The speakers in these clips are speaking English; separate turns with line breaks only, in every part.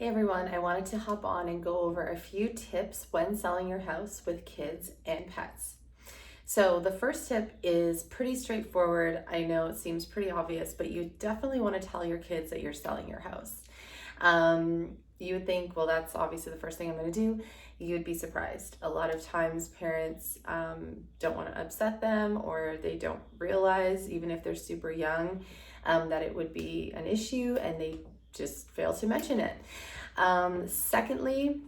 Hey everyone, I wanted to hop on and go over a few tips when selling your house with kids and pets. So, the first tip is pretty straightforward. I know it seems pretty obvious, but you definitely want to tell your kids that you're selling your house. You would think, well, that's obviously the first thing I'm going to do. You'd be surprised. A lot of times, parents don't want to upset them, or they don't realize, even if they're super young, that it would be an issue and they just fail to mention it. Secondly,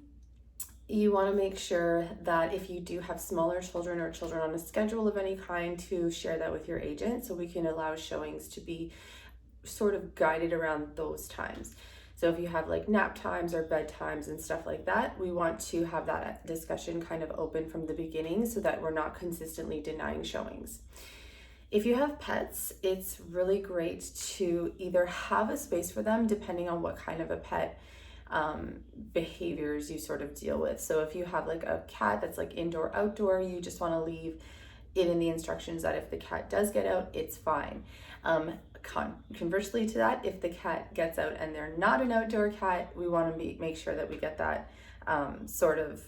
you want to make sure that if you do have smaller children or children on a schedule of any kind, to share that with your agent so we can allow showings to be sort of guided around those times. So if you have like nap times or bedtimes and stuff like that, we want to have that discussion kind of open from the beginning so that we're not consistently denying showings. If you have pets, it's really great to either have a space for them depending on what kind of a pet behaviors you sort of deal with. So if you have like a cat that's like indoor outdoor, you just want to leave it in the instructions that if the cat does get out, it's fine. Conversely to that, if the cat gets out and they're not an outdoor cat, we want to make sure that we get that sort of,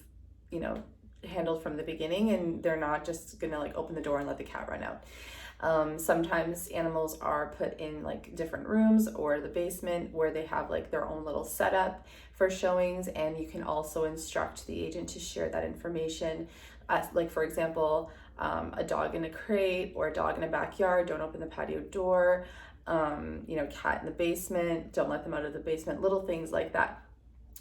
handled from the beginning, and they're not just gonna like open the door and let the cat run out. Sometimes animals are put in like different rooms or the basement where they have like their own little setup for showings, and you can also instruct the agent to share that information. Like for example, a dog in a crate or a dog in a backyard, don't open the patio door. Cat in the basement, don't let them out of the basement, little things like that.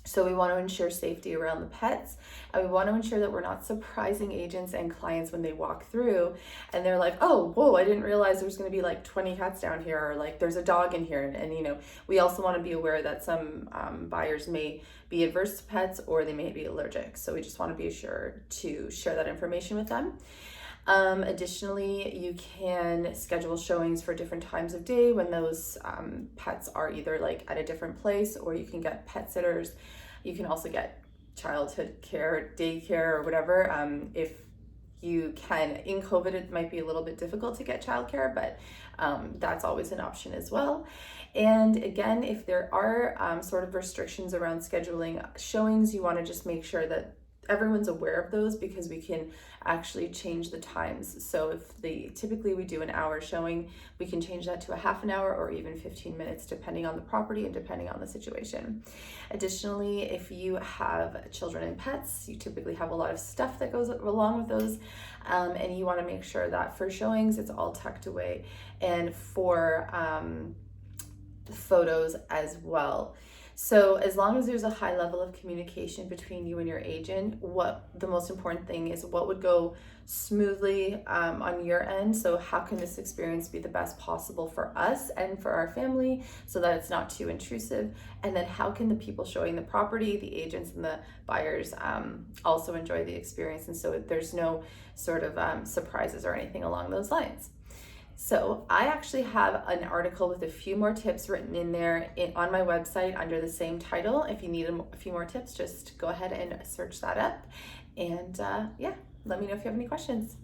So we want to ensure safety around the pets, and we want to ensure that we're not surprising agents and clients when they walk through and they're like, oh, whoa, I didn't realize there was going to be like 20 cats down here, or like there's a dog in here. And we also want to be aware that some buyers may be adverse to pets or they may be allergic. So we just want to be sure to share that information with them. Additionally, you can schedule showings for different times of day when those pets are either like at a different place, or you can get pet sitters. You can also get childhood care, daycare, or whatever. If you can, in COVID, it might be a little bit difficult to get childcare, but that's always an option as well. And again, if there are sort of restrictions around scheduling showings, you want to just make sure that everyone's aware of those, because we can actually change the times. So if typically we do an hour showing, we can change that to a half an hour or even 15 minutes depending on the property and depending on the situation. Additionally, if you have children and pets, you typically have a lot of stuff that goes along with those, and you want to make sure that for showings it's all tucked away, and for photos as well. So as long as there's a high level of communication between you and your agent, what the most important thing is what would go smoothly on your end. So how can this experience be the best possible for us and for our family so that it's not too intrusive? And then how can the people showing the property, the agents and the buyers, also enjoy the experience? And so there's no sort of surprises or anything along those lines. So I actually have an article with a few more tips written in there on my website under the same title. If you need a few more tips, just go ahead and search that up. And let me know if you have any questions.